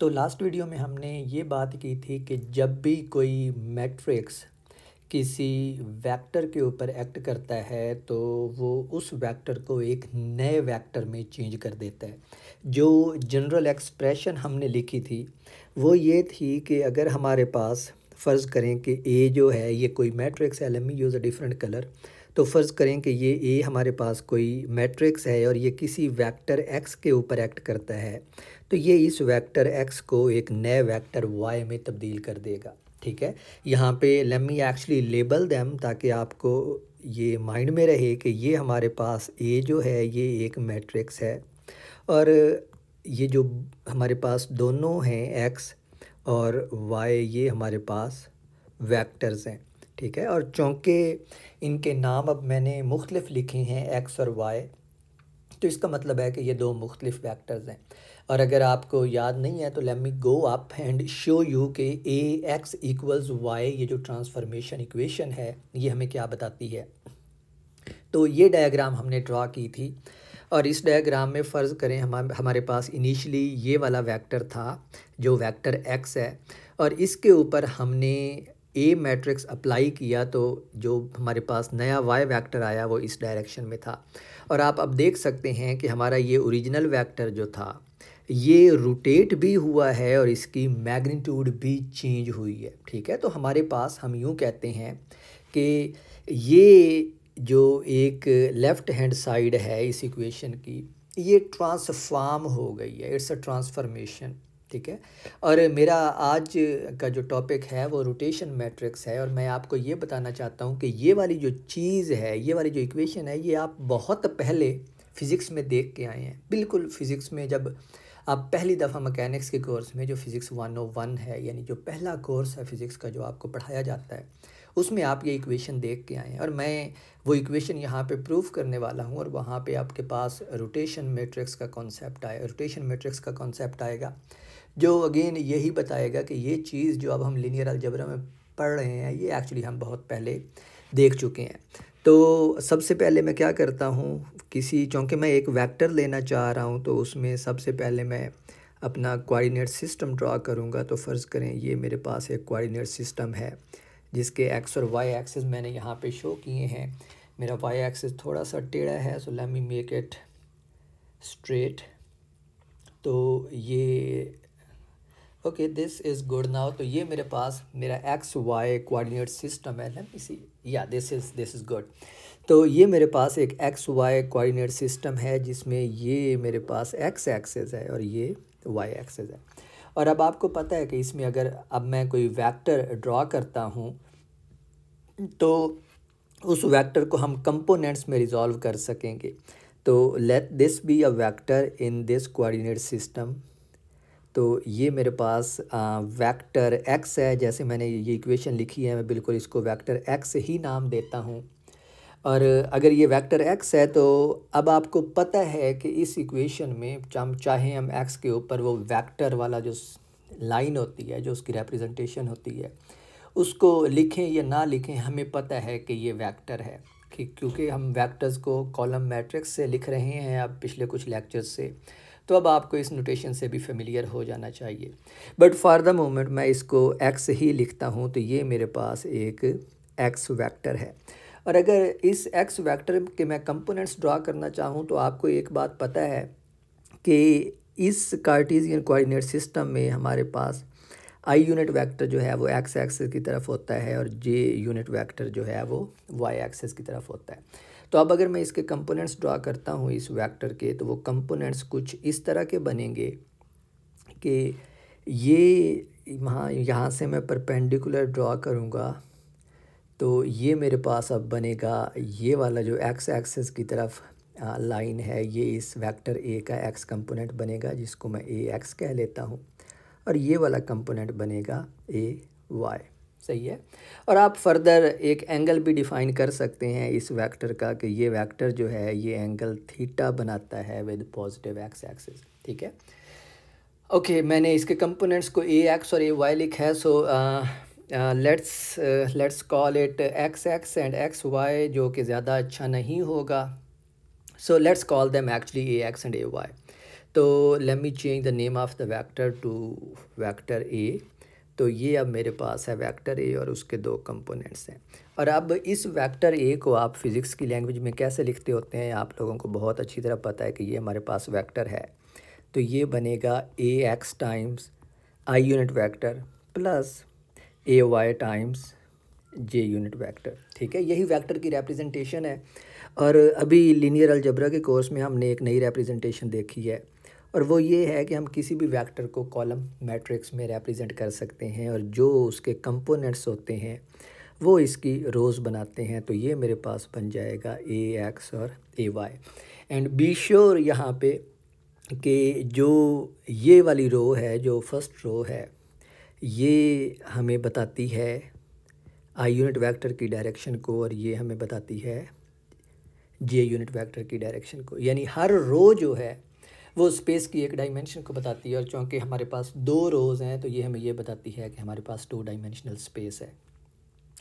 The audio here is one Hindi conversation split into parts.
तो लास्ट वीडियो में हमने ये बात की थी कि जब भी कोई मैट्रिक्स किसी वेक्टर के ऊपर एक्ट करता है तो वो उस वेक्टर को एक नए वेक्टर में चेंज कर देता है। जो जनरल एक्सप्रेशन हमने लिखी थी वो ये थी कि अगर हमारे पास फ़र्ज़ करें कि ए जो है ये कोई मैट्रिक्स है, let me use a different colour. तो फ़र्ज़ करें कि ये ए हमारे पास कोई मैट्रिक्स है और ये किसी वेक्टर एक्स के ऊपर एक्ट करता है, तो ये इस वेक्टर एक्स को एक नए वेक्टर वाई में तब्दील कर देगा। ठीक है, यहाँ पे let me actually label them ताकि आपको ये माइंड में रहे कि ये हमारे पास ए जो है ये एक मैट्रिक्स है और ये जो हमारे पास दोनों हैं एक्स और वाई ये हमारे पास वेक्टर्स हैं। ठीक है, और चूँकि इनके नाम अब मैंने मुख्तलिफ लिखे हैं एक्स और वाई, तो इसका मतलब है कि ये दो मुख्तलिफ वेक्टर्स हैं। और अगर आपको याद नहीं है तो let me go up and show you कि ए एक्स इक्वल्स वाई ये जो ट्रांसफॉर्मेशन इक्वेशन है ये हमें क्या बताती है। तो ये डायग्राम हमने ड्रा की थी और इस डायग्राम में फ़र्ज़ करें हमारे पास इनिशियली ये वाला वेक्टर था जो वेक्टर एक्स है और इसके ऊपर हमने ए मैट्रिक्स अप्लाई किया, तो जो हमारे पास नया वाई वेक्टर आया वो इस डायरेक्शन में था। और आप अब देख सकते हैं कि हमारा ये ओरिजिनल वेक्टर जो था ये रोटेट भी हुआ है और इसकी मैग्नीट्यूड भी चेंज हुई है। ठीक है, तो हमारे पास हम यूँ कहते हैं कि ये जो एक लेफ़्ट हैंड साइड है इस इक्वेशन की ये ट्रांसफॉर्म हो गई है, इट्स अ ट्रांसफॉर्मेशन। ठीक है, और मेरा आज का जो टॉपिक है वो रोटेशन मैट्रिक्स है और मैं आपको ये बताना चाहता हूँ कि ये वाली जो चीज़ है, ये वाली जो इक्वेशन है, ये आप बहुत पहले फ़िज़िक्स में देख के आए हैं। बिल्कुल फ़िज़िक्स में जब आप पहली दफ़ा मैकेनिक्स के कोर्स में जो फ़िज़िक्स 101 है, यानी जो पहला कोर्स है फ़िज़िक्स का जो आपको पढ़ाया जाता है, उसमें आप ये इक्वेशन देख के आए हैं और मैं वो इक्वेशन यहाँ पे प्रूफ करने वाला हूँ और वहाँ पे आपके पास रोटेशन मैट्रिक्स का कॉन्सेप्ट आए, रोटेशन मैट्रिक्स का कॉन्सेप्ट आएगा जो अगेन यही बताएगा कि ये चीज़ जो अब हम लीनियर अलजेब्रा में पढ़ रहे हैं ये एक्चुअली हम बहुत पहले देख चुके हैं। तो सबसे पहले मैं क्या करता हूँ, चूँकि मैं एक वेक्टर लेना चाह रहा हूँ तो उसमें सबसे पहले मैं अपना कोऑर्डिनेट सिस्टम ड्रा करूँगा। तो फ़र्ज़ करें ये मेरे पास एक कोऑर्डिनेट सिस्टम है जिसके एक्स और वाई एक्सिस मैंने यहाँ पे शो किए हैं। मेरा वाई एक्सिस थोड़ा सा टेढ़ा है, so let me make it straight. तो ये okay, this is good now. तो ये मेरे पास मेरा एक्स वाई कोऑर्डिनेट सिस्टम है। लेट मी सी, या दिस इज़ गुड। तो ये मेरे पास एक एक्स वाई कोऑर्डिनेट सिस्टम है जिसमें ये मेरे पास एक्स एक्सिस है और ये वाई एक्सिस है। और अब आपको पता है कि इसमें अगर अब मैं कोई वेक्टर ड्रा करता हूँ तो उस वेक्टर को हम कंपोनेंट्स में रिजॉल्व कर सकेंगे। तो let this be a vector in this coordinate system. तो ये मेरे पास वेक्टर एक्स है, जैसे मैंने ये इक्वेशन लिखी है मैं बिल्कुल इसको वेक्टर एक्स ही नाम देता हूँ। और अगर ये वेक्टर एक्स है तो अब आपको पता है कि इस इक्वेशन में चाहे हम एक्स के ऊपर वो वेक्टर वाला जो लाइन होती है, जो उसकी रिप्रेजेंटेशन होती है, उसको लिखें या ना लिखें, हमें पता है कि ये वेक्टर है कि क्योंकि हम वेक्टर्स को कॉलम मैट्रिक्स से लिख रहे हैं अब पिछले कुछ लेक्चर्स से, तो अब आपको इस नोटेशन से भी फेमिलियर हो जाना चाहिए। बट फॉर द मोमेंट मैं इसको एक्स ही लिखता हूँ। तो ये मेरे पास एक एक्स वेक्टर है और अगर इस एक्स वेक्टर के मैं कंपोनेंट्स ड्रा करना चाहूँ तो आपको एक बात पता है कि इस कार्टेशियन कोऑर्डिनेट सिस्टम में हमारे पास आई यूनिट वेक्टर जो है वो एक्स एक्सिस की तरफ होता है और जे यूनिट वेक्टर जो है वो वाई एक्सिस की तरफ होता है। तो अब अगर मैं इसके कंपोनेंट्स ड्रा करता हूँ इस वेक्टर के, तो वो कंपोनेंट्स कुछ इस तरह के बनेंगे कि ये यहाँ से मैं परपेंडिकुलर ड्रा करूँगा तो ये मेरे पास अब बनेगा ये वाला जो एक्स एक्सिस की तरफ लाइन है, ये इस वेक्टर ए का एक्स कंपोनेंट बनेगा जिसको मैं ए एक्स कह लेता हूँ और ये वाला कंपोनेंट बनेगा ए वाई। सही है, और आप फर्दर एक एंगल भी डिफ़ाइन कर सकते हैं इस वेक्टर का कि ये वेक्टर जो है ये एंगल थीटा बनाता है विद पॉजिटिव एक्स एक्सिस। ठीक है, ओके, मैंने इसके कंपोनेंट्स को ए एक्स और ए वाई लिखा है। So let's call it X X and X Y, जो कि ज़्यादा अच्छा नहीं होगा। So let's call them actually A X and A Y. तो let me change the name of the vector to vector A. तो ये अब मेरे पास है वेक्टर ए और उसके दो कंपोनेंट्स हैं। और अब इस वेक्टर ए को आप फिज़िक्स की लैंग्वेज में कैसे लिखते होते हैं आप लोगों को बहुत अच्छी तरह पता है कि ये हमारे पास वेक्टर है। तो ये बनेगा A X times I unit vector plus A Y times J unit vector. ठीक है, यही वेक्टर की रिप्रेजेंटेशन है। और अभी लीनियर अलजेब्रा के कोर्स में हमने एक नई रिप्रेजेंटेशन देखी है और वो ये है कि हम किसी भी वेक्टर को कॉलम मैट्रिक्स में रिप्रेजेंट कर सकते हैं और जो उसके कंपोनेंट्स होते हैं वो इसकी रोज़ बनाते हैं। तो ये मेरे पास बन जाएगा ए एक्स और A Y. And be sure यहाँ पे कि जो ये वाली रो है, जो फर्स्ट रो है, ये हमें बताती है आई यूनिट वेक्टर की डायरेक्शन को और ये हमें बताती है जे यूनिट वेक्टर की डायरेक्शन को। यानी हर रो जो है वो स्पेस की एक डायमेंशन को बताती है और चूँकि हमारे पास दो रोज़ हैं तो ये हमें ये बताती है कि हमारे पास 2 डायमेंशनल स्पेस है।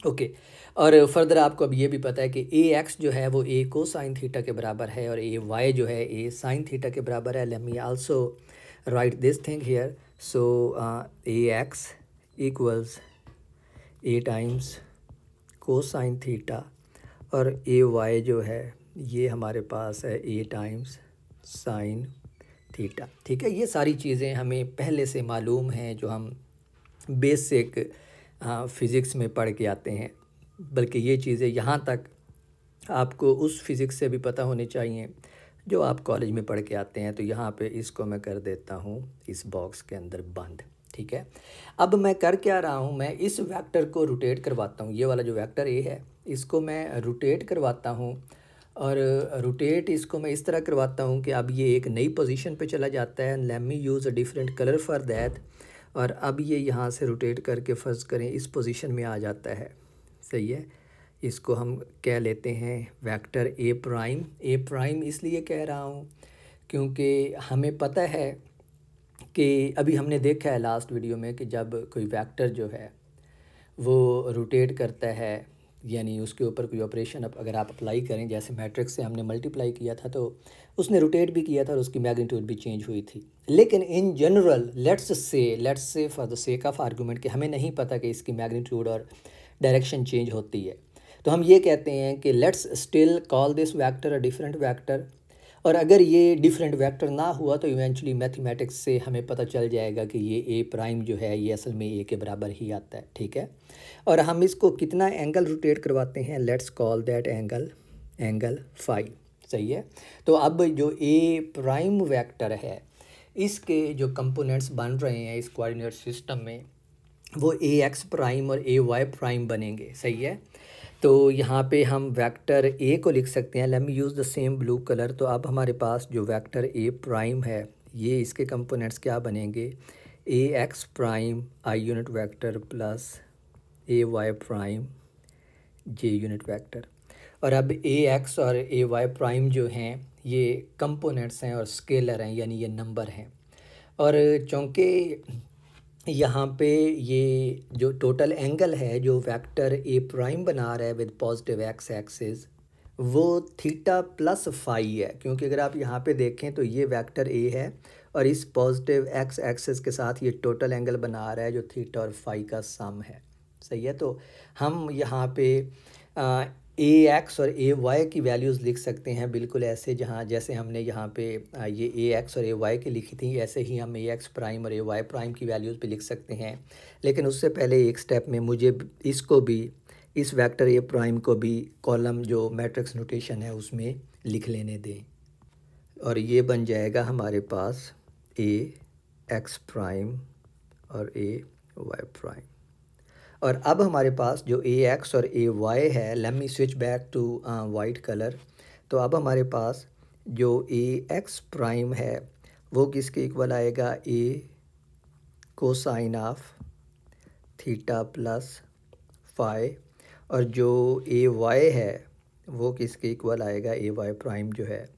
ओके, और फर्दर आपको अब ये भी पता है कि ए एक्स जो है वो ए कोसाइन थीटा के बराबर है और ए वाई जो है ए साइन थीटा के बराबर है। Let me also right this thing here. So A x equals a times cosine theta और ए वाई जो है ये हमारे पास है ए टाइम्स साइन थीटा। ठीक है, ये सारी चीज़ें हमें पहले से मालूम हैं जो हम बेसिक फ़िज़िक्स में पढ़ के आते हैं। बल्कि ये चीज़ें यहाँ तक आपको उस फिज़िक्स से भी पता होनी चाहिए जो आप कॉलेज में पढ़ के आते हैं। तो यहाँ पे इसको मैं कर देता हूँ इस बॉक्स के अंदर बंद। ठीक है, अब मैं कर क्या रहा हूँ, मैं इस वेक्टर को रोटेट करवाता हूँ। ये वाला जो वेक्टर ए है इसको मैं रोटेट करवाता हूँ और रोटेट इसको मैं इस तरह करवाता हूँ कि अब ये एक नई पोजीशन पे चला जाता है। Let me use a different colour for that. और अब ये यहाँ से रोटेट करके फ़र्ज़ करें इस पोजीशन में आ जाता है। सही है, इसको हम कह लेते हैं vector A prime. A prime इसलिए कह रहा हूँ क्योंकि हमें पता है कि अभी हमने देखा है लास्ट वीडियो में कि जब कोई वेक्टर जो है वो रोटेट करता है, यानी उसके ऊपर कोई ऑपरेशन अगर आप अप्लाई करें, जैसे मैट्रिक्स से हमने मल्टीप्लाई किया था तो उसने रोटेट भी किया था और उसकी मैग्नीट्यूड भी चेंज हुई थी। लेकिन in general let's say for the sake of argument कि हमें नहीं पता कि इसकी मैग्नीट्यूड और डायरेक्शन चेंज होती है, तो हम ये कहते हैं कि let's still call this vector a different vector. और अगर ये डिफरेंट वेक्टर ना हुआ तो इवेंचुअली मैथमेटिक्स से हमें पता चल जाएगा कि ये ए प्राइम जो है ये असल में ए के बराबर ही आता है। ठीक है, और हम इसको कितना एंगल रोटेट करवाते हैं, let's call that angle phi. सही है, तो अब जो ए प्राइम वेक्टर है इसके जो कंपोनेंट्स बन रहे हैं इस कोऑर्डिनेट सिस्टम में वो ए एक्स प्राइम और ए वाई प्राइम बनेंगे। सही है, तो यहाँ पे हम वेक्टर ए को लिख सकते हैं। Let me use the same blue colour. तो अब हमारे पास जो वेक्टर ए प्राइम है ये इसके कंपोनेंट्स क्या बनेंगे, A X prime I unit vector plus A Y prime J unit vector. और अब ए एक्स और ए वाई प्राइम जो हैं ये कंपोनेंट्स हैं और स्केलर हैं, यानी ये नंबर हैं। और चूँकि यहाँ पे ये जो टोटल एंगल है जो वेक्टर ए प्राइम बना रहा है विद पॉजिटिव एक्स एक्सिस वो थीटा प्लस फाई है, क्योंकि अगर आप यहाँ पे देखें तो ये वेक्टर ए है और इस पॉजिटिव एक्स एक्सिस के साथ ये टोटल एंगल बना रहा है जो थीटा और फाई का सम है। सही है, तो हम यहाँ पे ए एक्स और ए वाई की वैल्यूज़ लिख सकते हैं बिल्कुल ऐसे, जहाँ जैसे हमने यहाँ पे ये ए एक्स और ए वाई की लिखी थी ऐसे ही हम ए एक्स प्राइम और ए वाई प्राइम की वैल्यूज़ भी लिख सकते हैं। लेकिन उससे पहले एक स्टेप में मुझे इसको भी, इस वेक्टर ए प्राइम को भी कॉलम जो मैट्रिक्स नोटेशन है उसमें लिख लेने दें और ये बन जाएगा हमारे पास ए एक्स प्राइम और ए वाई प्राइम। और अब हमारे पास जो ए एक्स और ए वाई है, let me switch back to white colour. तो अब हमारे पास जो ए एक्स प्राइम है वो किसके इक्वल आएगा, A cosine of theta plus phi. और जो ए वाई है वो किसके इक्वल आएगा, ए वाई प्राइम जो है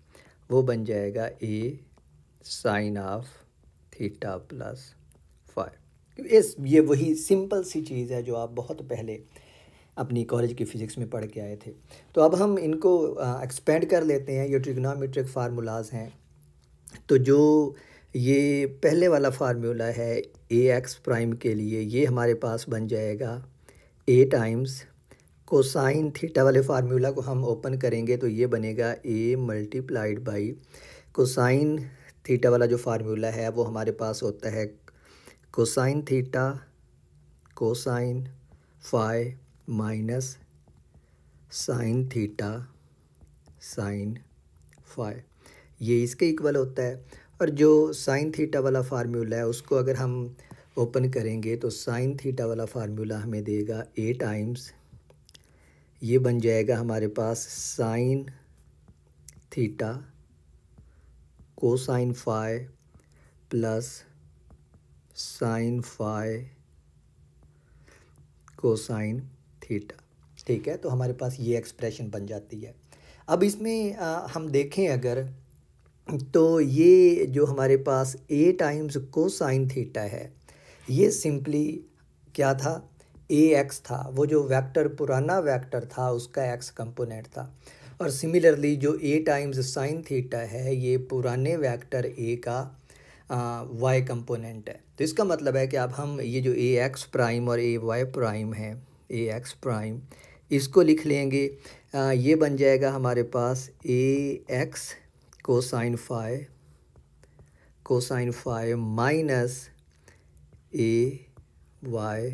वो बन जाएगा A sine of theta plus phi. ये वही सिंपल सी चीज़ है जो आप बहुत पहले अपनी कॉलेज की फ़िज़िक्स में पढ़ के आए थे। तो अब हम इनको एक्सपेंड कर लेते हैं। ये ट्रिग्नोमेट्रिक फार्मूलाज हैं तो जो ये पहले वाला फार्मूला है ए एक्स प्राइम के लिए, ये हमारे पास बन जाएगा ए टाइम्स कोसाइन थीटा वाले फार्मूला को हम ओपन करेंगे तो ये बनेगा a multiplied by cosine theta वाला जो फार्मूला है वो हमारे पास होता है cosine theta cosine phi minus sine theta sine phi, ये इसके इक्वल होता है। और जो साइन थीटा वाला फार्मूला है उसको अगर हम ओपन करेंगे तो साइन थीटा वाला फार्मूला हमें देगा ए टाइम्स, ये बन जाएगा हमारे पास sine theta cosine phi plus sine phi cosine theta. ठीक है, तो हमारे पास ये एक्सप्रेशन बन जाती है। अब इसमें हम देखें अगर, तो ये जो हमारे पास ए टाइम्स कोसाइन थीटा है, ये सिंपली क्या था, ए एक्स था, वो जो वेक्टर पुराना वेक्टर था उसका एक्स कंपोनेंट था। और सिमिलरली जो ए टाइम्स साइन थीटा है, ये पुराने वेक्टर ए का वाई कंपोनेंट है। तो इसका मतलब है कि अब हम ये जो ए एक्स प्राइम और ए वाई प्राइम है, ए एक्स प्राइम, इसको लिख लेंगे। ये बन जाएगा हमारे पास A X cosine phi minus A Y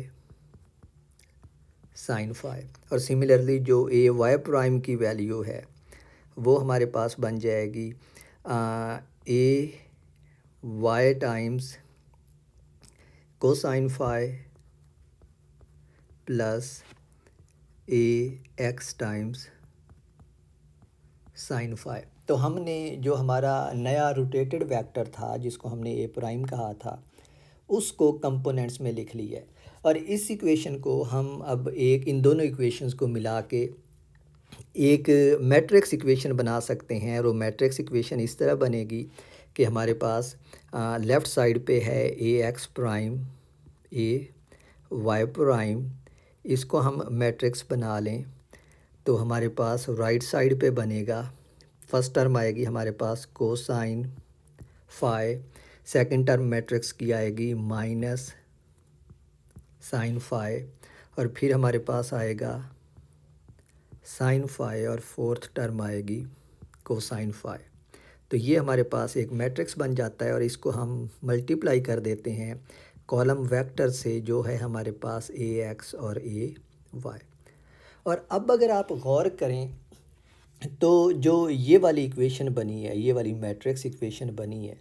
sine phi. और सिमिलरली जो ए वाई प्राइम की वैल्यू है वो हमारे पास बन जाएगी A Y times cosine phi plus A X times sine phi. तो हमने जो हमारा नया रोटेटेड वेक्टर था जिसको हमने ए प्राइम कहा था उसको कंपोनेंट्स में लिख लिया है। और इस इक्वेशन को हम अब इन दोनों इक्वेशंस को मिला के एक मैट्रिक्स इक्वेशन बना सकते हैं। और वो मैट्रिक्स इक्वेशन इस तरह बनेगी कि हमारे पास लेफ़्ट साइड पे है ए एक्स प्राइम ए वाई प्राइम, इसको हम मैट्रिक्स बना लें तो हमारे पास राइट साइड पे बनेगा, फर्स्ट टर्म आएगी हमारे पास cosine phi, second term matrix की आएगी माइनस साइन फाई, और फिर हमारे पास आएगा साइन फाई, और फोर्थ टर्म आएगी कोसाइन फाई। तो ये हमारे पास एक मैट्रिक्स बन जाता है। और इसको हम मल्टीप्लाई कर देते हैं कॉलम वेक्टर से जो है हमारे पास ए एक्स और ए वाई। और अब अगर आप गौर करें तो जो ये वाली इक्वेशन बनी है, ये वाली मैट्रिक्स इक्वेशन बनी है,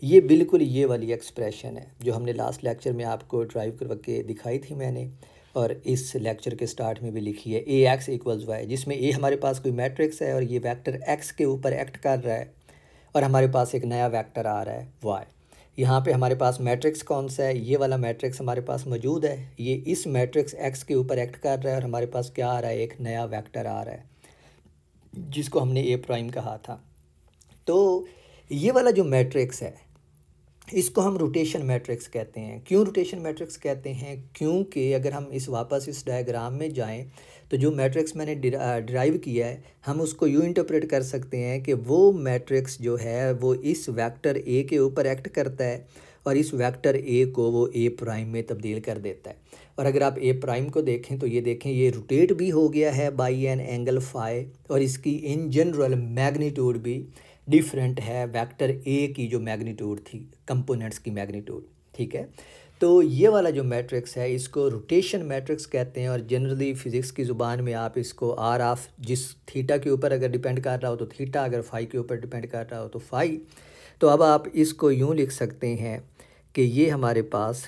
ये बिल्कुल ये वाली एक्सप्रेशन है जो हमने लास्ट लेक्चर में आपको ड्राइव करवा के दिखाई थी मैंने, और इस लेक्चर के स्टार्ट में भी लिखी है ए एक्स इक्वल्स वाई, जिसमें ए हमारे पास कोई मैट्रिक्स है और ये वेक्टर एक्स के ऊपर एक्ट कर रहा है और हमारे पास एक नया वेक्टर आ रहा है वाई। यहाँ पे हमारे पास मैट्रिक्स कौन सा है, ये वाला मैट्रिक्स हमारे पास मौजूद है, ये इस मैट्रिक्स एक्स के ऊपर एक्ट कर रहा है और हमारे पास क्या आ रहा है, एक नया वेक्टर आ रहा है जिसको हमने ए प्राइम कहा था। तो ये वाला जो मैट्रिक्स है इसको हम रोटेशन मैट्रिक्स कहते हैं। क्यों रोटेशन मैट्रिक्स कहते हैं, क्योंकि अगर हम वापस इस डायग्राम में जाएं तो जो मैट्रिक्स मैंने डिराइव किया है हम उसको यूँ इंटरप्रेट कर सकते हैं कि वो मैट्रिक्स जो है वो इस वेक्टर ए के ऊपर एक्ट करता है और इस वेक्टर ए को वो ए प्राइम में तब्दील कर देता है। और अगर आप ए प्राइम को देखें तो ये देखें ये रोटेट भी हो गया है बाई एन एंगल फाई, और इसकी इन जनरल मैग्नीट्यूड भी डिफरेंट है वेक्टर ए की जो मैग्नीट्यूड थी, कंपोनेंट्स की मैग्नीट्यूड। ठीक है, तो ये वाला जो मैट्रिक्स है इसको रोटेशन मैट्रिक्स कहते हैं। और जनरली फिज़िक्स की ज़ुबान में आप इसको आर ऑफ, जिस थीटा के ऊपर अगर डिपेंड कर रहा हो तो थीटा, अगर फाई के ऊपर डिपेंड कर रहा हो तो फाई। तो अब आप इसको यूँ लिख सकते हैं कि ये हमारे पास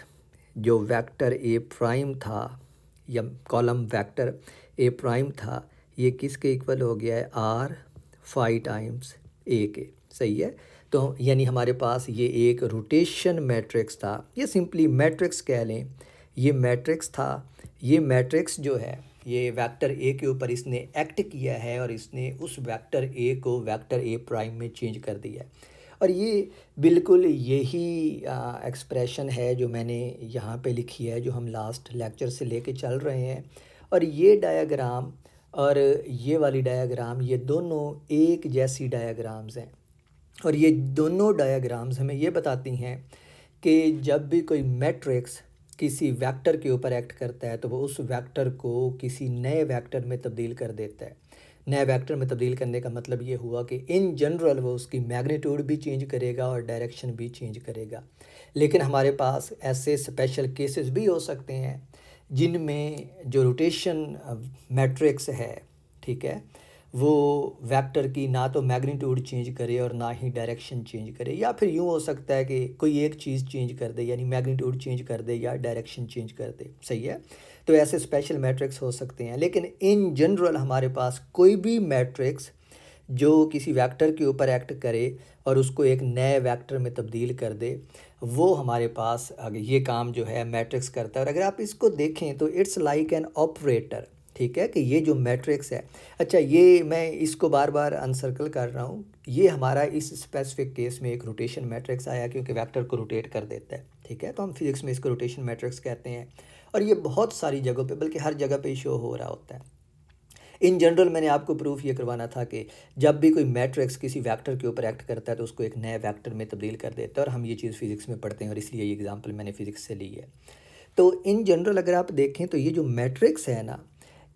जो वेक्टर ए प्राइम था या कॉलम वेक्टर ए प्राइम था, ये किसके इक्वल हो गया है, आर फाई टाइम्स ए के। सही है, तो यानी हमारे पास ये एक रोटेशन मैट्रिक्स था, ये सिंपली मैट्रिक्स कह लें, ये मैट्रिक्स था। ये मैट्रिक्स जो है ये वेक्टर ए के ऊपर इसने एक्ट किया है और इसने उस वेक्टर ए को वेक्टर ए प्राइम में चेंज कर दिया है। और ये बिल्कुल यही एक्सप्रेशन है जो मैंने यहाँ पे लिखी है, जो हम लास्ट लेक्चर से लेके चल रहे हैं। और ये डायग्राम और ये वाली डायग्राम, ये दोनों एक जैसी डायग्राम्स हैं। और ये दोनों डायग्राम्स हमें ये बताती हैं कि जब भी कोई मैट्रिक्स किसी वेक्टर के ऊपर एक्ट करता है तो वो उस वेक्टर को किसी नए वेक्टर में तब्दील कर देता है। नए वेक्टर में तब्दील करने का मतलब ये हुआ कि इन जनरल वो उसकी मैग्नीट्यूड भी चेंज करेगा और डायरेक्शन भी चेंज करेगा। लेकिन हमारे पास ऐसे स्पेशल केसेस भी हो सकते हैं जिनमें जो रोटेशन मैट्रिक्स है, ठीक है, वो वेक्टर की ना तो मैग्नीट्यूड चेंज करे और ना ही डायरेक्शन चेंज करे, या फिर यूँ हो सकता है कि कोई एक चीज़ चेंज कर दे, यानी मैग्नीट्यूड चेंज कर दे या डायरेक्शन चेंज कर दे। सही है, तो ऐसे स्पेशल मैट्रिक्स हो सकते हैं। लेकिन इन जनरल हमारे पास कोई भी मैट्रिक्स जो किसी वेक्टर के ऊपर एक्ट करे और उसको एक नए वेक्टर में तब्दील कर दे, वो हमारे पास ये काम जो है मैट्रिक्स करता है। और अगर आप इसको देखें तो इट्स लाइक एन ऑपरेटर, ठीक है, कि ये जो मैट्रिक्स है, अच्छा ये मैं इसको बार बार अनसर्कल कर रहा हूँ, ये हमारा इस स्पेसिफिक केस में एक रोटेशन मैट्रिक्स आया क्योंकि वेक्टर को रोटेट कर देता है, ठीक है, तो हम फिजिक्स में इसको रोटेशन मैट्रिक्स कहते हैं। और ये बहुत सारी जगहों पे, बल्कि हर जगह पे शो हो रहा होता है। इन जनरल मैंने आपको प्रूफ ये करवाना था कि जब भी कोई मैट्रिक्स किसी वेक्टर के ऊपर एक्ट करता है तो उसको एक नए वेक्टर में तब्दील कर देता है, और हम ये चीज़ फिजिक्स में पढ़ते हैं और इसलिए ये एग्जांपल मैंने फिजिक्स से ली है। तो इन जनरल अगर आप देखें तो ये जो मैट्रिक्स है ना,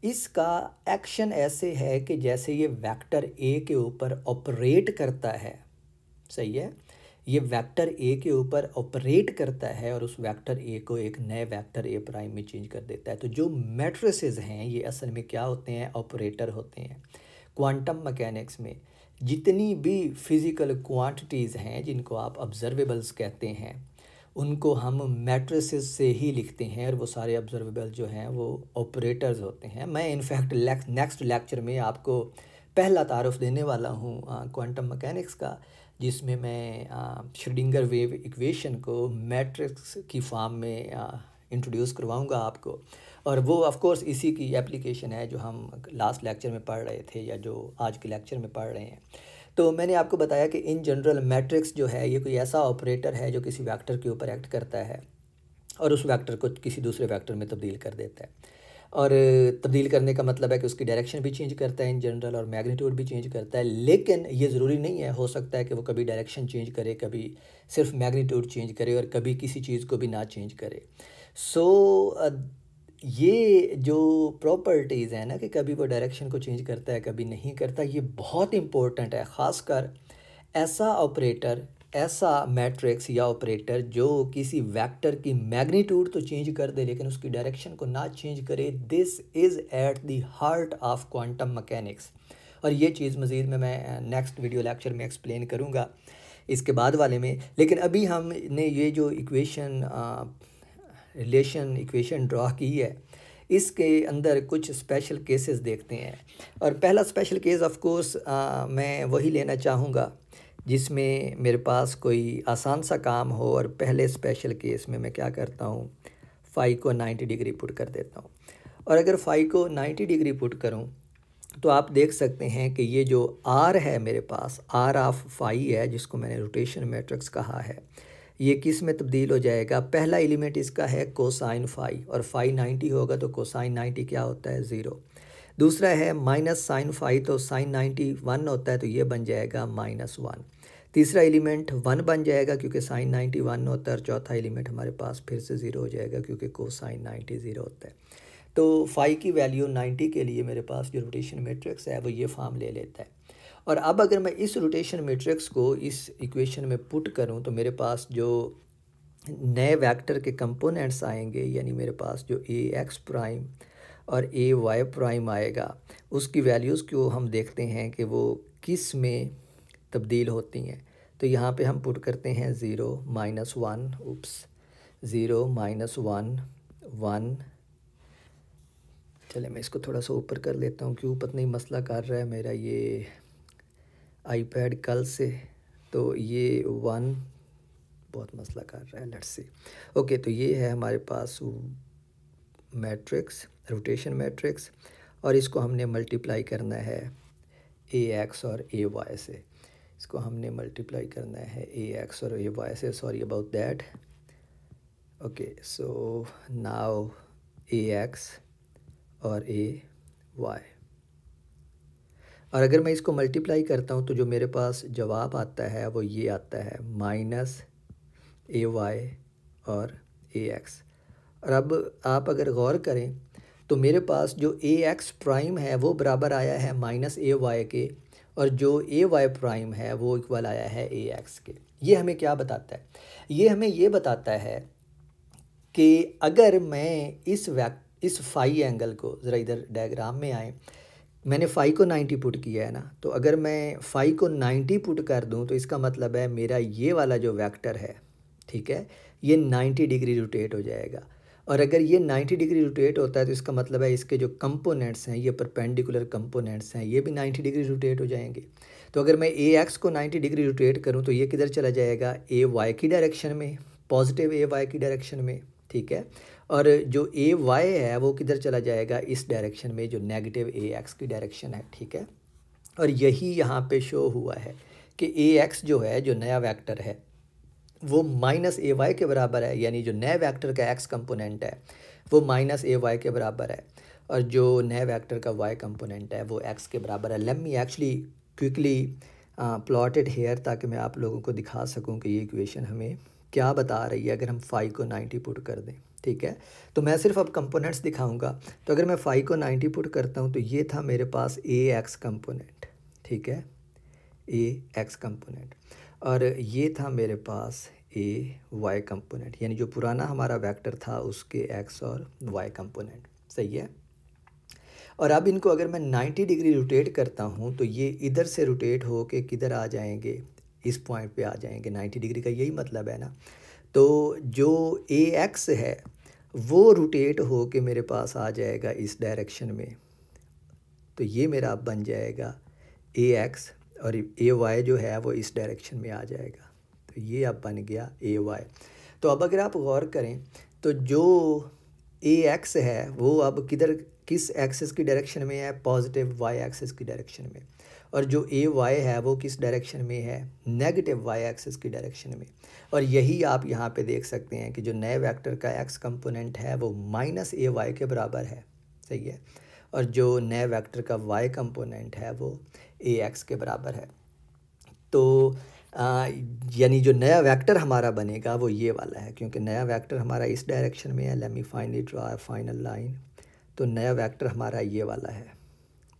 इसका एक्शन ऐसे है कि जैसे ये वेक्टर ए के ऊपर ऑपरेट करता है, सही है, ये वेक्टर ए के ऊपर ऑपरेट करता है और उस वेक्टर ए को एक नए वेक्टर ए प्राइम में चेंज कर देता है। तो जो मैट्रिसेस हैं ये असल में क्या होते हैं, ऑपरेटर होते हैं। क्वांटम मैकेनिक्स में जितनी भी फिज़िकल क्वांटिटीज़ हैं जिनको आप ऑब्जर्वेबल्स कहते हैं, उनको हम मैट्रिसेस से ही लिखते हैं, और वो सारे ऑब्जर्वेबल जो हैं वो ऑपरेटर्स होते हैं। मैं इनफैक्ट नेक्स्ट लेक्चर में आपको पहला तारुफ देने वाला हूँ क्वांटम मैकेनिक्स का, जिसमें मैं श्रोडिंगर वेव इक्वेशन को मैट्रिक्स की फॉर्म में इंट्रोड्यूस करवाऊंगा आपको। और वो ऑफ कोर्स इसी की एप्लीकेशन है जो हम लास्ट लेक्चर में पढ़ रहे थे या जो आज के लेक्चर में पढ़ रहे हैं। तो मैंने आपको बताया कि इन जनरल मैट्रिक्स जो है ये कोई ऐसा ऑपरेटर है जो किसी वेक्टर के ऊपर एक्ट करता है और उस वेक्टर को किसी दूसरे वेक्टर में तब्दील कर देता है। और तब्दील करने का मतलब है कि उसकी डायरेक्शन भी चेंज करता है इन जनरल, और मैग्नीट्यूड भी चेंज करता है। लेकिन ये ज़रूरी नहीं है, हो सकता है कि वो कभी डायरेक्शन चेंज करे, कभी सिर्फ मैग्नीट्यूड चेंज करे, और कभी किसी चीज़ को भी ना चेंज करे। ये जो प्रॉपर्टीज़ है ना कि कभी वो डायरेक्शन को चेंज करता है कभी नहीं करता, ये बहुत इंपॉर्टेंट है। ख़ासकर ऐसा ऑपरेटर, ऐसा मैट्रिक्स या ऑपरेटर जो किसी वेक्टर की मैग्नीट्यूड तो चेंज कर दे लेकिन उसकी डायरेक्शन को ना चेंज करे, this is at the heart of quantum mechanics. और ये चीज़ मज़ीद में मैं नेक्स्ट वीडियो लेक्चर में एक्सप्लेन करूँगा इसके बाद वाले में। लेकिन अभी हमने ये जो रिलेशन इक्वेशन ड्रा की है, इसके अंदर कुछ स्पेशल केसेस देखते हैं। और पहला स्पेशल केस ऑफ कोर्स मैं वही लेना चाहूँगा जिसमें मेरे पास कोई आसान सा काम हो। और पहले स्पेशल केस में मैं क्या करता हूँ, फ़ाई को 90 डिग्री पुट कर देता हूँ। और अगर फ़ाई को 90 डिग्री पुट करूँ तो आप देख सकते हैं कि ये जो आर है मेरे पास, आर ऑफ फ़ाई है जिसको मैंने रोटेशन मैट्रिक्स कहा है, ये किस में तब्दील हो जाएगा। पहला एलिमेंट इसका है कोसाइन फ़ाई, और फ़ाई 90 होगा तो कोसाइन 90 क्या होता है, 0। दूसरा है माइनस साइन फ़ाई, तो साइन 90 1 होता है तो ये बन जाएगा -1। तीसरा एलिमेंट 1 बन जाएगा क्योंकि साइन 90 1 होता है, और चौथा एलिमेंट हमारे पास फिर से 0 हो जाएगा क्योंकि कोसाइन 90 0 होता है। तो फ़ाई की वैल्यू 90 के लिए मेरे पास जो रोटेशन मैट्रिक्स है वो ये फॉर्म ले लेता है। और अब अगर मैं इस रोटेशन मैट्रिक्स को इस इक्वेशन में पुट करूं तो मेरे पास जो नए वेक्टर के कंपोनेंट्स आएंगे, यानी मेरे पास जो ए एक्स प्राइम और ए वाई प्राइम आएगा, उसकी वैल्यूज़ को हम देखते हैं कि वो किस में तब्दील होती हैं। तो यहाँ पे हम पुट करते हैं 0 -1, उप्स, 0 -1 1। चले मैं इसको थोड़ा सा ऊपर कर लेता हूँ, क्यों पता नहीं मसला कर रहा है मेरा ये आईपैड कल से, तो ये 1 बहुत मसला कर रहा है, लेट्स सी। ओके, तो ये है हमारे पास मैट्रिक्स, रोटेशन मैट्रिक्स, और इसको हमने मल्टीप्लाई करना है ए एक्स और ए वाई से। इसको हमने मल्टीप्लाई करना है ए एक्स और ए वाई से, sorry about that. Okay, so now A x और ए वाई। और अगर मैं इसको मल्टीप्लाई करता हूँ तो जो मेरे पास जवाब आता है वो ये आता है माइनस ए वाई और ए एक्स। और अब आप अगर गौर करें तो मेरे पास जो ए एक्स प्राइम है वो बराबर आया है माइनस ए वाई के, और जो ए वाई प्राइम है वो इक्वल आया है ए एक्स के। ये हमें क्या बताता है? ये हमें ये बताता है कि अगर मैं इस फाई एंगल को, ज़रा इधर डायग्राम में आए, मैंने फाई को 90 पुट किया है ना, तो अगर मैं फाई को 90 पुट कर दूं तो इसका मतलब है मेरा ये वाला जो वेक्टर है, ठीक है, ये 90 डिग्री रोटेट हो जाएगा। और अगर ये 90 डिग्री रोटेट होता है तो इसका मतलब है इसके जो कंपोनेंट्स हैं, ये परपेंडिकुलर कंपोनेंट्स हैं, ये भी 90 डिग्री रोटेट हो जाएंगे। तो अगर मैं ए एक्स को 90 डिग्री रोटेट करूँ तो ये किधर चला जाएगा? ए वाई की डायरेक्शन में, पॉजिटिव ए वाई की डायरेक्शन में, ठीक है। और जो ए वाई है वो किधर चला जाएगा? इस डायरेक्शन में, जो नेगेटिव ए एक्स की डायरेक्शन है, ठीक है। और यही यहाँ पे शो हुआ है कि ए एक्स जो है, जो नया वेक्टर है, वो माइनस ए वाई के बराबर है, यानी जो नए वेक्टर का एक्स कंपोनेंट है वो माइनस ए वाई के बराबर है, और जो नए वेक्टर का वाई कंपोनेंट है वो एक्स के बराबर है। Let me actually quickly plot it here, ताकि मैं आप लोगों को दिखा सकूं कि ये इक्वेशन हमें क्या बता रही है अगर हम फाई को 90 पुट कर दें, ठीक है। तो मैं सिर्फ अब कंपोनेंट्स दिखाऊंगा। तो अगर मैं फाई को 90 पुट करता हूं तो ये था मेरे पास ए एक्स कंपोनेंट, ठीक है, ए एक्स कंपोनेंट, और ये था मेरे पास ए वाई कंपोनेंट, यानी जो पुराना हमारा वेक्टर था उसके एक्स और वाई कंपोनेंट, सही है। और अब इनको अगर मैं 90 डिग्री रोटेट करता हूँ तो ये इधर से रोटेट हो के किधर आ जाएंगे? इस पॉइंट पे आ जाएंगे। 90 डिग्री का यही मतलब है ना। तो जो ए एक्स है वो रोटेट हो के मेरे पास आ जाएगा इस डायरेक्शन में, तो ये मेरा अब बन जाएगा ए एक्स, और ए वाई जो है वो इस डायरेक्शन में आ जाएगा, तो ये अब बन गया ए वाई। तो अब अगर आप गौर करें तो जो ए एक्स है वो अब किस एक्सिस की डायरेक्शन में है? पॉजिटिव वाई एक्सिस की डायरेक्शन में। और जो ए वाई है वो किस डायरेक्शन में है? नेगेटिव वाई एक्सिस की डायरेक्शन में। और यही आप यहाँ पे देख सकते हैं कि जो नए वेक्टर का एक्स कंपोनेंट है वो माइनस ए वाई के बराबर है, सही है, और जो नए वेक्टर का वाई कंपोनेंट है वो ए एक्स के बराबर है। तो यानी जो नया वेक्टर हमारा बनेगा वो ये वाला है, क्योंकि नया वेक्टर हमारा इस डायरेक्शन में है। Let me finally draw a final line. तो नया वेक्टर हमारा ये वाला है,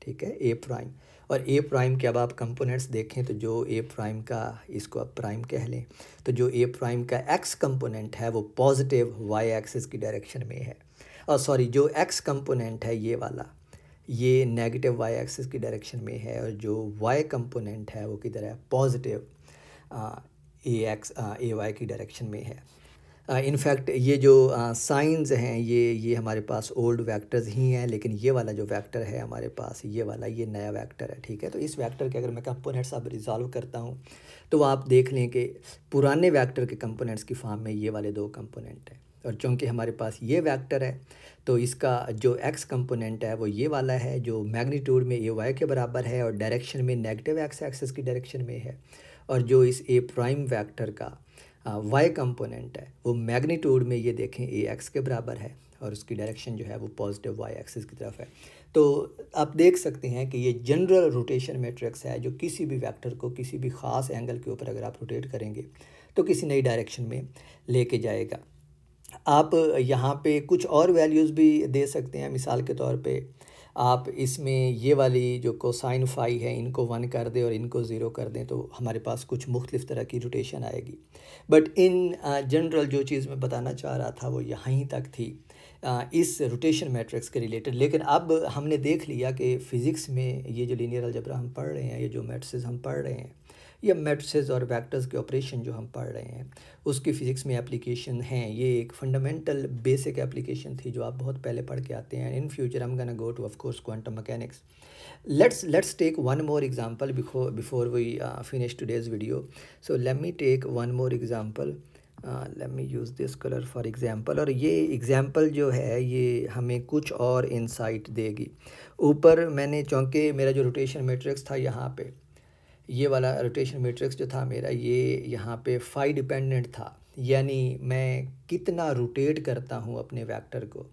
ठीक है, ए प्राइम। और ए प्राइम के अब आप कंपोनेंट्स देखें तो जो ए प्राइम का, इसको आप प्राइम कह लें, तो जो ए प्राइम का एक्स कंपोनेंट है वो पॉजिटिव वाई एक्सिस की डायरेक्शन में है, और सॉरी, जो एक्स कंपोनेंट है ये वाला, ये नेगेटिव वाई एक्सिस की डायरेक्शन में है, और जो वाई कंपोनेंट है वो किधर है? पॉजिटिव ए वाई की डायरेक्शन में है। इनफैक्ट ये जो साइंस हैं ये हमारे पास ओल्ड वेक्टर्स ही हैं, लेकिन ये वाला जो वेक्टर है हमारे पास, ये वाला, ये नया वेक्टर है, ठीक है। तो इस वेक्टर के अगर मैं कंपोनेंट्स अब रिजॉल्व करता हूँ तो आप देख लें कि पुराने वेक्टर के कंपोनेंट्स की फॉर्म में ये वाले दो कंपोनेंट हैं, और चूँकि हमारे पास ये वेक्टर है तो इसका जो एक्स कंपोनेंट है वो ये वाला है, जो मैग्नीट्यूड में ए वाई के बराबर है और डायरेक्शन में नेगेटिव एक्स एक्सिस की डायरेक्शन में है। और जो इस ए प्राइम वेक्टर का वाई कंपोनेंट है वो मैग्नीट्यूड में, ये देखें, ए एक्स के बराबर है, और उसकी डायरेक्शन जो है वो पॉजिटिव वाई एक्सिस की तरफ है। तो आप देख सकते हैं कि ये जनरल रोटेशन मैट्रिक्स है, जो किसी भी वेक्टर को किसी भी ख़ास एंगल के ऊपर अगर आप रोटेट करेंगे तो किसी नई डायरेक्शन में लेके जाएगा। आप यहाँ पे कुछ और वैल्यूज़ भी दे सकते हैं। मिसाल के तौर पे आप इसमें ये वाली जो कोसाइन फाई है इनको 1 कर दें और इनको 0 कर दें, तो हमारे पास कुछ मुख्तलिफ़ तरह की रोटेशन आएगी। बट इन जनरल जो चीज़ मैं बताना चाह रहा था वो यहीं तक थी इस रोटेशन मैट्रिक्स के रिलेटेड। लेकिन अब हमने देख लिया कि फ़िज़िक्स में ये जो लीनियर अलजेब्रा हम पढ़ रहे हैं, ये जो मैट्रिसेस हम पढ़ रहे हैं, या मैट्रिसेस और वेक्टर्स के ऑपरेशन जो हम पढ़ रहे हैं, उसकी फ़िज़िक्स में एप्लीकेशन हैं। ये एक फंडामेंटल बेसिक एप्लीकेशन थी जो आप बहुत पहले पढ़ के आते हैं। In future I am gonna go two of course quantum mechanics. Let's take one more example before we finish today's video. So let me take one more example. Let me use this color for example. और ये example जो है ये हमें कुछ और इंसाइट देगी। ऊपर मैंने, चूँकि मेरा जो रोटेशन मैट्रिक्स था यहाँ पे, ये वाला रोटेशन मैट्रिक्स जो था मेरा, ये यहाँ पे फाई डिपेंडेंट था, यानी मैं कितना रोटेट करता हूँ अपने वेक्टर को,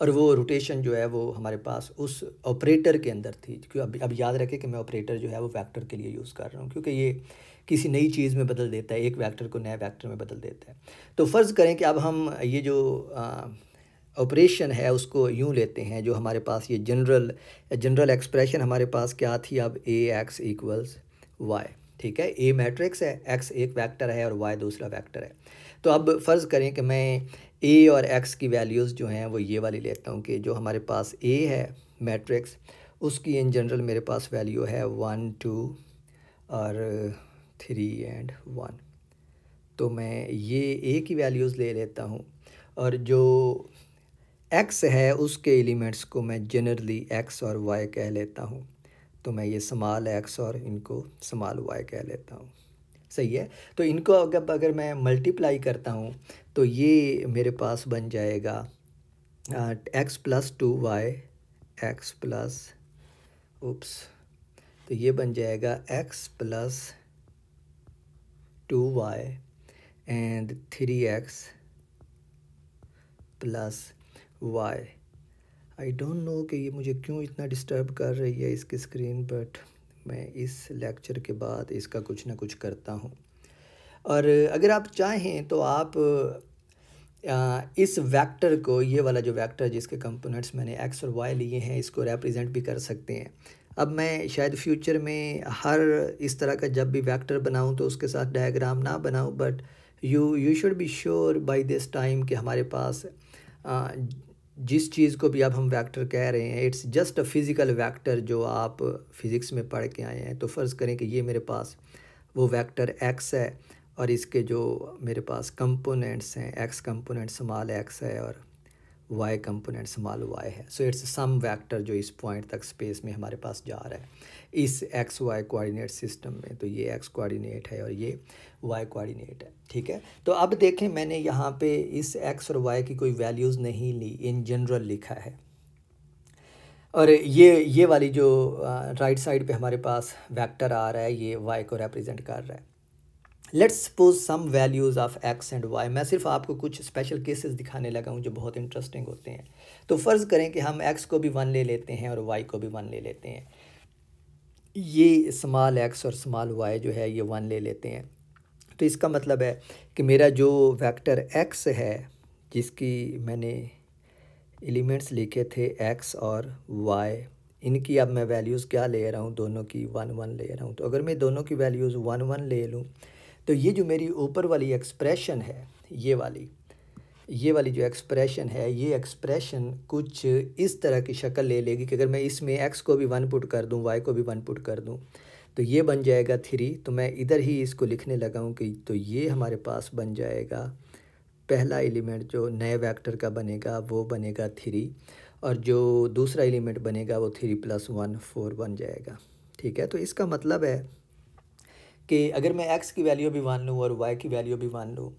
और वो रोटेशन जो है वो हमारे पास उस ऑपरेटर के अंदर थी। क्योंकि अब याद रखें कि मैं ऑपरेटर जो है वो वेक्टर के लिए यूज़ कर रहा हूँ, क्योंकि ये किसी नई चीज़ में बदल देता है, एक वेक्टर को नए वेक्टर में बदल देता है। तो फ़र्ज़ करें कि अब हम ये जो ऑपरेशन है उसको यूँ लेते हैं, जो हमारे पास ये जनरल एक्सप्रेशन हमारे पास क्या थी, अब ए एक्स इक्वल्स वाई, ठीक है। ए मैट्रिक्स है, एक्स एक वेक्टर है और वाई दूसरा वेक्टर है। तो अब फ़र्ज़ करें कि मैं ए और एक्स की वैल्यूज़ जो हैं वो ये वाली लेता हूँ, कि जो हमारे पास ए है मैट्रिक्स, उसकी इन जनरल मेरे पास वैल्यू है 1 2 और 3 एंड 1। तो मैं ये ए की वैल्यूज़ ले लेता हूँ, और जो एक्स है उसके एलिमेंट्स को मैं जनरली एक्स और वाई कह लेता हूँ। तो मैं ये स्मॉल एक्स और इनको स्मॉल वाई कह लेता हूँ, सही है। तो इनको अगर मैं मल्टीप्लाई करता हूँ तो ये मेरे पास बन जाएगा x plus 2y x plus तो ये बन जाएगा x plus 2y and 3x plus y. I don't know कि ये मुझे क्यों इतना डिस्टर्ब कर रही है इसकी स्क्रीन, बट मैं इस लेक्चर के बाद इसका कुछ ना कुछ करता हूँ। और अगर आप चाहें तो आप इस वेक्टर को, ये वाला जो वेक्टर जिसके कंपोनेंट्स मैंने एक्स और वाई लिए हैं, इसको रिप्रेजेंट भी कर सकते हैं। अब मैं शायद फ्यूचर में हर इस तरह का जब भी वेक्टर बनाऊं तो उसके साथ डायग्राम ना बनाऊं, but you should be sure by this time कि हमारे पास जिस चीज़ को भी अब हम वेक्टर कह रहे हैं, it's just a physical vector जो आप फिज़िक्स में पढ़ के आए हैं। तो फ़र्ज़ करें कि ये मेरे पास वो वेक्टर एक्स है और इसके जो मेरे पास कंपोनेंट्स हैं, एक्स कंपोनेंट स्मॉल एक्स है और वाई कंपोनेंट स्मॉल वाई है। सो इट्स सम वेक्टर जो इस पॉइंट तक स्पेस में हमारे पास जा रहा है इस एक्स वाई कोऑर्डिनेट सिस्टम में। तो ये एक्स कोऑर्डिनेट है और ये वाई कोऑर्डिनेट है, ठीक है। तो अब देखें, मैंने यहाँ पे इस एक्स और वाई की कोई वैल्यूज़ नहीं ली, इन जनरल लिखा है। और ये वाली जो राइट साइड पे हमारे पास वेक्टर आ रहा है, ये वाई को रिप्रेजेंट कर रहा है। Let's suppose some values of x and y. मैं सिर्फ आपको कुछ स्पेशल केसेस दिखाने लगा हूँ जो बहुत इंटरेस्टिंग होते हैं। तो फ़र्ज़ करें कि हम एक्स को भी 1 ले लेते हैं और वाई को भी 1 ले लेते हैं। ये स्मॉल एक्स और स्मॉल वाई जो है ये 1 ले लेते हैं। तो इसका मतलब है कि मेरा जो वेक्टर एक्स है, जिसकी मैंने एलिमेंट्स लिखे थे एक्स और वाई, इनकी अब मैं वैल्यूज़ क्या ले रहा हूँ, दोनों की 1 1 ले रहा हूँ। तो अगर मैं दोनों की वैल्यूज़ 1 1 ले लूँ तो ये जो मेरी ऊपर वाली एक्सप्रेशन है, ये वाली जो एक्सप्रेशन है, ये एक्सप्रेशन कुछ इस तरह की शक्ल ले लेगी कि अगर मैं इसमें एक्स को भी 1 पुट कर दूं, वाई को भी 1 पुट कर दूं, तो ये बन जाएगा 3। तो मैं इधर ही इसको लिखने लगा हूं कि तो ये हमारे पास बन जाएगा पहला एलिमेंट जो नए वेक्टर का बनेगा वो बनेगा 3, और जो दूसरा एलिमेंट बनेगा वो 3 + 1 4 बन जाएगा, ठीक है। तो इसका मतलब है कि अगर मैं x की वैल्यू भी 1 लूँ और y की वैल्यू भी 1 लूँ,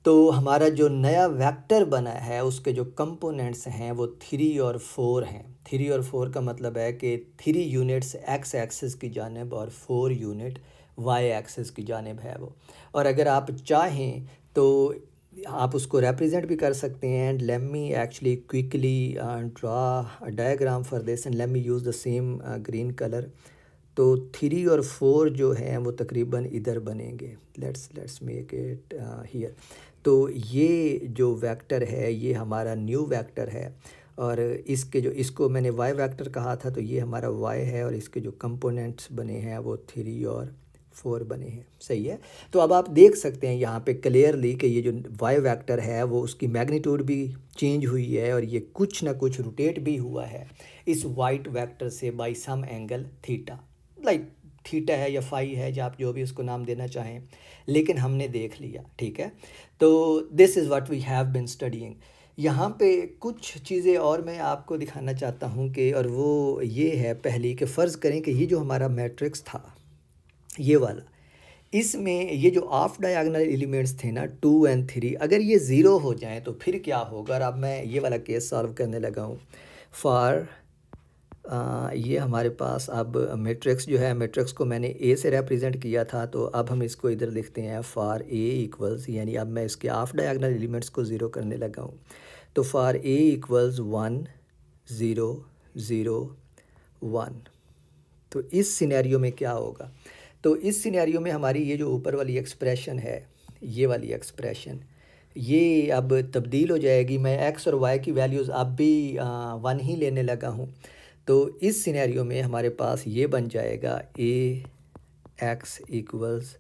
तो हमारा जो नया वेक्टर बना है उसके जो कंपोनेंट्स हैं वो 3 और 4 हैं। 3 और 4 का मतलब है कि 3 यूनिट्स x एक्सिस की जानिब और 4 यूनिट y एक्सिस की जानिब है वो। और अगर आप चाहें तो आप उसको रिप्रेजेंट भी कर सकते हैं। And let me actually quickly draw a diagram for this and let me use the same green colour. तो 3 और 4 जो हैं वो तकरीबन इधर बनेंगे। Let's make it here. तो ये जो वेक्टर है ये हमारा न्यू वेक्टर है, और इसको मैंने y वेक्टर कहा था, तो ये हमारा y है, और इसके जो कंपोनेंट्स बने हैं वो 3 और 4 बने हैं, सही है। तो अब आप देख सकते हैं यहाँ पे क्लियरली कि ये जो y वेक्टर है वो उसकी मैग्नीट्यूड भी चेंज हुई है, और ये कुछ ना कुछ रोटेट भी हुआ है इस वाइट वेक्टर से by some angle theta, like theta है या फाई है, जो आप जो भी उसको नाम देना चाहें, लेकिन हमने देख लिया, ठीक है। तो this is what we have been studying. यहाँ पे कुछ चीज़ें और मैं आपको दिखाना चाहता हूँ कि, और वो ये है पहली, कि फ़र्ज़ करें कि ये जो हमारा मैट्रिक्स था ये वाला, इसमें ये जो ऑफ डायगोनल एलिमेंट्स थे ना 2 और 3, अगर ये ज़ीरो हो जाएं तो फिर क्या होगा। और अब मैं ये वाला केस सॉल्व करने लगा हूँ फॉर ये हमारे पास अब मैट्रिक्स जो है, मैट्रिक्स को मैंने ए से रिप्रेजेंट किया था, तो अब हम इसको इधर लिखते हैं फॉर ए इक्वल्स, यानी अब मैं इसके ऑफ डायगोनल एलिमेंट्स को ज़ीरो करने लगा हूँ। तो फॉर ए इक्वल्स 1 0 0 1, तो इस सिनेरियो में क्या होगा? तो इस सिनेरियो में हमारी ये जो ऊपर वाली एक्सप्रेशन है, ये वाली एक्सप्रेशन, ये अब तब्दील हो जाएगी। मैं एक्स और वाई की वैल्यूज़ अब भी 1 ही लेने लगा हूँ। तो इस सिनेरियो में हमारे पास ये बन जाएगा ए एक्स इक्वल्स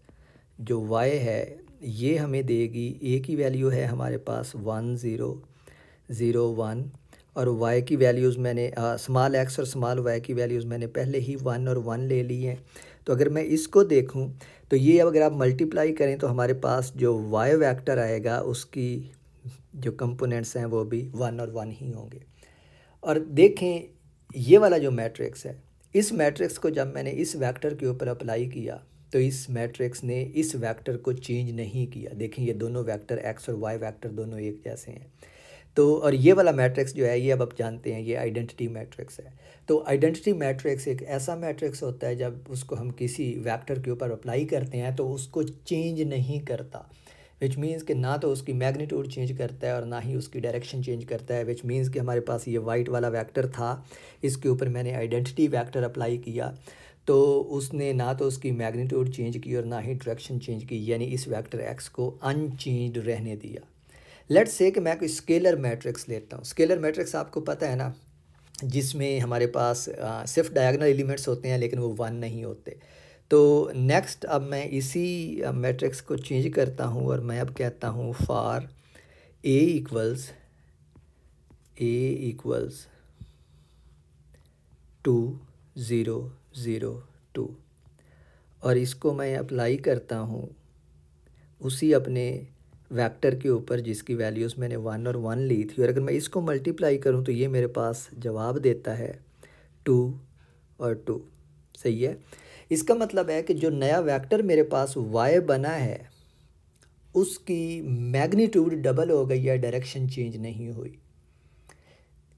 जो वाई है ये हमें देगी, ए की वैल्यू है हमारे पास 1 0 0 1, और वाई की वैल्यूज़ मैंने स्मॉल एक्स और स्मॉल वाई की वैल्यूज़ मैंने पहले ही 1 और 1 ले ली हैं। तो अगर मैं इसको देखूं तो ये अगर आप मल्टीप्लाई करें तो हमारे पास जो वाई वेक्टर आएगा उसकी जो कंपोनेंट्स हैं वो भी 1 और 1 ही होंगे। और देखें ये वाला जो मैट्रिक्स है, इस मैट्रिक्स को जब मैंने इस वेक्टर के ऊपर अप्लाई किया तो इस मैट्रिक्स ने इस वेक्टर को चेंज नहीं किया। देखें ये दोनों वेक्टर एक्स और वाई वेक्टर दोनों एक जैसे हैं। तो और ये वाला मैट्रिक्स जो है ये अब आप जानते हैं ये आइडेंटिटी मैट्रिक्स है। तो आइडेंटिटी मैट्रिक्स एक ऐसा मैट्रिक्स होता है जब उसको हम किसी वेक्टर के ऊपर अप्लाई करते हैं तो उसको चेंज नहीं करता, विच मीन्स कि ना तो उसकी मैग्नीट्यूड चेंज करता है और ना ही उसकी डायरेक्शन चेंज करता है। विच मीन्स कि हमारे पास ये वाइट वाला वेक्टर था, इसके ऊपर मैंने आइडेंटिटी वेक्टर अप्लाई किया तो उसने ना तो उसकी मैग्नीट्यूड चेंज की और ना ही डायरेक्शन चेंज की, यानी इस वेक्टर एक्स को अनचेंज्ड रहने दिया। लेट्स से कि मैं कोई स्केलर मैट्रिक्स लेता हूँ। स्केलर मैट्रिक्स आपको पता है ना, जिसमें हमारे पास सिर्फ डायगोनल एलिमेंट्स होते हैं लेकिन वो 1 नहीं होते। तो नेक्स्ट अब मैं इसी मैट्रिक्स को चेंज करता हूँ और मैं अब कहता हूँ फॉर ए इक्वल्स 2 0 0 2, और इसको मैं अप्लाई करता हूँ उसी अपने वेक्टर के ऊपर जिसकी वैल्यूज़ मैंने 1 और 1 ली थी। और अगर मैं इसको मल्टीप्लाई करूँ तो ये मेरे पास जवाब देता है 2 और 2। सही है। इसका मतलब है कि जो नया वेक्टर मेरे पास y बना है उसकी मैग्नीट्यूड डबल हो गई है, डायरेक्शन चेंज नहीं हुई।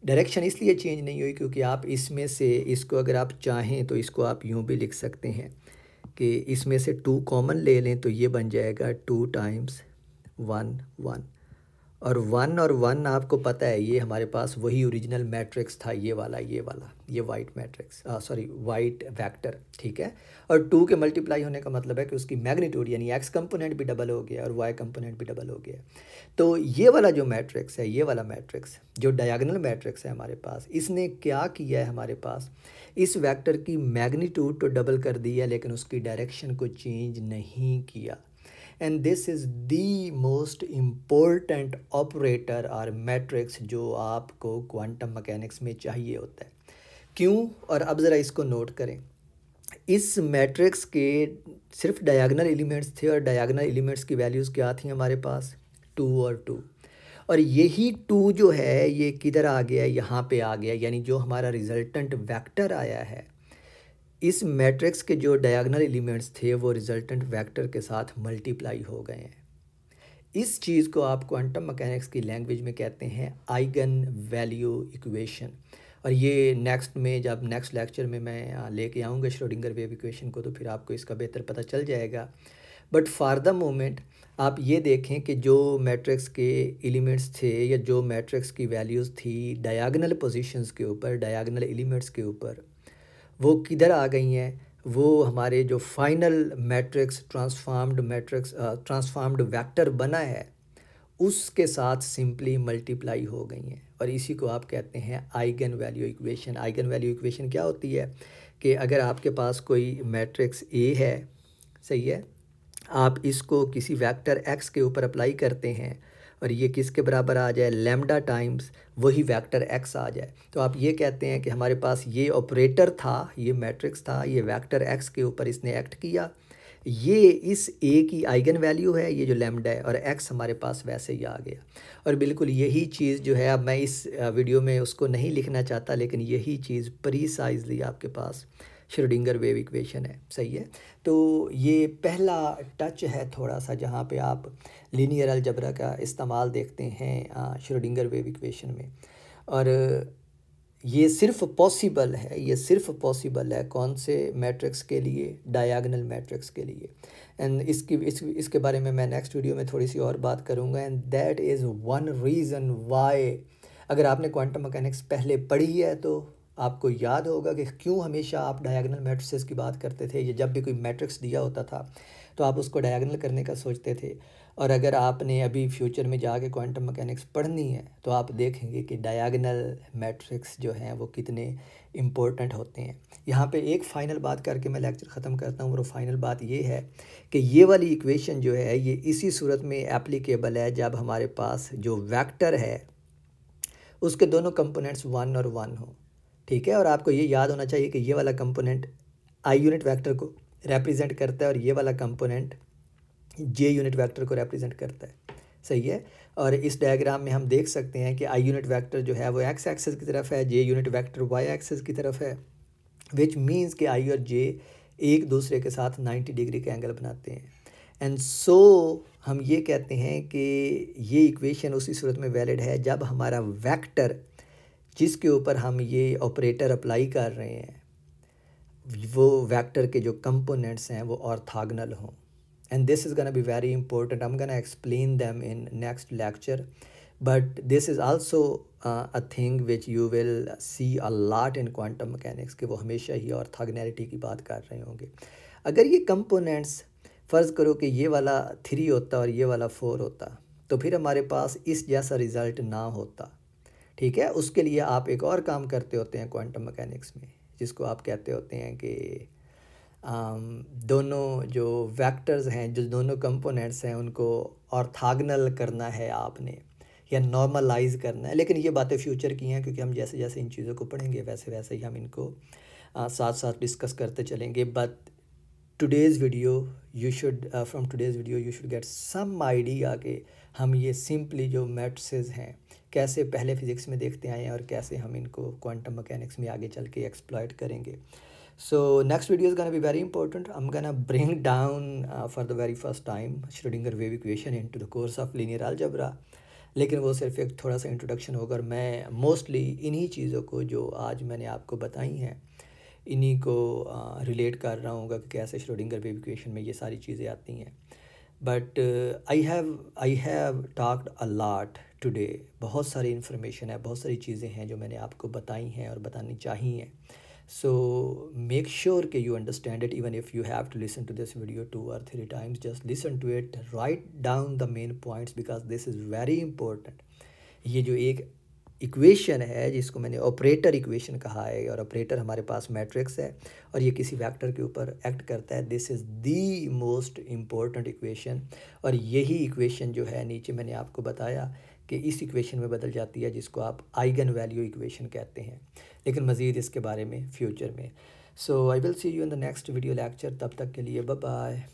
डायरेक्शन इसलिए चेंज नहीं हुई क्योंकि आप इसमें से इसको अगर आप चाहें तो इसको आप यूँ भी लिख सकते हैं कि इसमें से 2 कॉमन ले लें तो ये बन जाएगा 2 टाइम्स 1 1, और 1 आपको पता है ये हमारे पास वही ओरिजिनल मैट्रिक्स था, ये white matrix, sorry white vector, ठीक है। और 2 के मल्टीप्लाई होने का मतलब है कि उसकी मैग्नीट्यूड यानी एक्स कंपोनेंट भी डबल हो गया और वाई कंपोनेंट भी डबल हो गया। तो ये वाला जो मैट्रिक्स है, ये वाला मैट्रिक्स जो डायगोनल मैट्रिक्स है हमारे पास, इसने क्या किया है, हमारे पास इस वेक्टर की मैग्नीट्यूड तो डबल कर दी है लेकिन उसकी डायरेक्शन को चेंज नहीं किया। And this is the most important operator और मैट्रिक्स जो आपको क्वांटम मैकेनिक्स में चाहिए होता है। क्यों? और अब ज़रा इसको नोट करें। इस मैट्रिक्स के सिर्फ डायगोनल एलिमेंट्स थे और डायगोनल एलिमेंट्स की वैल्यूज़ क्या थी हमारे पास? 2 और 2, और यही 2 जो है ये किधर आ गया? यहाँ पे आ गया, यानी जो हमारा रिजल्टेंट वेक्टर आया है इस मैट्रिक्स के जो डायगोनल एलिमेंट्स थे वो रिजल्टेंट वेक्टर के साथ मल्टीप्लाई हो गए हैं। इस चीज़ को आप क्वांटम मैकेनिक्स की लैंग्वेज में कहते हैं आइगन वैल्यू इक्वेशन। और ये नेक्स्ट लेक्चर में मैं लेके आऊँगा श्रोडिंगर वेव इक्वेशन को, तो फिर आपको इसका बेहतर पता चल जाएगा। बट फॉर द मोमेंट आप ये देखें कि जो मैट्रिक्स के एलिमेंट्स थे या जो मैट्रिक्स की वैल्यूज़ थी डायगोनल पोजीशंस के ऊपर, डायगोनल एलिमेंट्स के ऊपर, वो किधर आ गई हैं? वो हमारे जो फाइनल मैट्रिक्स ट्रांसफॉर्म्ड वेक्टर बना है उसके साथ सिंपली मल्टीप्लाई हो गई हैं, और इसी को आप कहते हैं eigen value equation. Eigen value equation क्या होती है कि अगर आपके पास कोई मैट्रिक्स ए है, सही है, आप इसको किसी वेक्टर एक्स के ऊपर अप्लाई करते हैं और ये किसके बराबर आ जाए? लैम्डा टाइम्स वही वेक्टर एक्स आ जाए, तो आप ये कहते हैं कि हमारे पास ये ऑपरेटर था, ये मैट्रिक्स था, ये वेक्टर एक्स के ऊपर इसने एक्ट किया, ये इस ए की आइगन वैल्यू है, ये जो लैम्डा है, और एक्स हमारे पास वैसे ही आ गया। और बिल्कुल यही चीज़ जो है, अब मैं इस वीडियो में उसको नहीं लिखना चाहता, लेकिन यही चीज़ प्रीसाइजली आपके पास श्रोडिंगर वेव इक्वेशन है। सही है। तो ये पहला टच है थोड़ा सा जहाँ पे आप लीनियर अलजेब्रा का इस्तेमाल देखते हैं श्रोडिंगर वेव इक्वेशन में। और ये सिर्फ पॉसिबल है, ये सिर्फ पॉसिबल है कौन से मैट्रिक्स के लिए, डायगोनल मैट्रिक्स के लिए। एंड इसके बारे में मैं नेक्स्ट वीडियो में थोड़ी सी और बात करूँगा। And that is one reason why, अगर आपने क्वांटम मैकेनिक्स पहले पढ़ी है तो आपको याद होगा कि क्यों हमेशा आप डायगोनल मैट्रिसेस की बात करते थे। ये जब भी कोई मैट्रिक्स दिया होता था तो आप उसको डायगोनल करने का सोचते थे। और अगर आपने अभी फ्यूचर में जाके क्वांटम मैकेनिक्स पढ़नी है तो आप देखेंगे कि डायगोनल मैट्रिक्स जो हैं वो कितने इम्पोर्टेंट होते हैं। यहाँ पे एक फ़ाइनल बात करके मैं लेक्चर ख़त्म करता हूँ, और फाइनल बात ये है कि ये वाली इक्वेशन जो है ये इसी सूरत में एप्लीकेबल है जब हमारे पास जो वेक्टर है उसके दोनों कंपोनेंट्स 1 और 1 हो, ठीक है। और आपको ये याद होना चाहिए कि ये वाला कंपोनेंट आई यूनिट वेक्टर को रिप्रेजेंट करता है और ये वाला कंपोनेंट जे यूनिट वेक्टर को रिप्रेजेंट करता है, सही है। और इस डायग्राम में हम देख सकते हैं कि आई यूनिट वेक्टर जो है वो एक्स एक्सिस की तरफ है, जे यूनिट वेक्टर वाई एक्सिस की तरफ है, विच मीन्स कि आई और जे एक दूसरे के साथ 90 डिग्री का एंगल बनाते हैं। एंड सो हम ये कहते हैं कि ये इक्वेशन उसी सूरत में वैलिड है जब हमारा वेक्टर जिसके ऊपर हम ये ऑपरेटर अप्लाई कर रहे हैं वो वेक्टर के जो कंपोनेंट्स हैं वो ऑर्थोगोनल हों। And this is going to be very important. I'm going to explain them in next lecture, but this is also a thing which you will see a lot in quantum mechanics कि वो हमेशा ही ऑर्थोगोनैलिटी की बात कर रहे होंगे। अगर ये कंपोनेंट्स फ़र्ज़ करो कि ये वाला 3 होता और ये वाला 4 होता तो फिर हमारे पास इस जैसा रिज़ल्ट ना होता, ठीक है। उसके लिए आप एक और काम करते होते हैं क्वांटम मैकेनिक्स में, जिसको आप कहते होते हैं कि दोनों जो वेक्टर्स हैं, जो दोनों कंपोनेंट्स हैं उनको ऑर्थोगोनल करना है आपने, या नॉर्मलाइज करना है। लेकिन ये बातें फ्यूचर की हैं क्योंकि हम जैसे जैसे इन चीज़ों को पढ़ेंगे वैसे वैसे ही हम इनको साथ साथ डिस्कस करते चलेंगे। But today's video you should from today's video you should get some idea कि हम ये सिंपली जो मैट्रिसेस हैं कैसे पहले फिज़िक्स में देखते आए हैं और कैसे हम इनको क्वांटम मैकेनिक्स में आगे चल के एक्सप्लॉइट करेंगे। So next video is going to be very important. I'm going to bring down for the very first time Schrödinger wave equation into the course of linear algebra. लेकिन वो सिर्फ एक थोड़ा सा इंट्रोडक्शन होगा और मैं मोस्टली इन्हीं चीज़ों को जो आज मैंने आपको बताई हैं इन्हीं को रिलेट कर रहा हूँ कि कैसे श्रोडिंगर वेव इक्वेशन में ये सारी चीज़ें आती हैं। But I have talked a lot today. बहुत सारी इन्फॉर्मेशन है, बहुत सारी चीज़ें हैं जो मैंने आपको बताई हैं और बतानी चाहिए। So make sure that you understand it. Even if you have to listen to this video 2 or 3 times, just listen to it, write down the main points because this is very important. ये जो एक इक्वेशन है जिसको मैंने ऑपरेटर इक्वेशन कहा है, और ऑपरेटर हमारे पास मैट्रिक्स है और ये किसी वेक्टर के ऊपर एक्ट करता है, this is the most important equation. और यही इक्वेशन जो है नीचे मैंने आपको बताया कि इस इक्वेशन में बदल जाती है जिसको आप आइगन वैल्यू इक्वेशन कहते हैं। लेकिन मज़ीद इसके बारे में फ्यूचर में। So I will see you in the next video lecture. तब तक के लिए बाय बाय।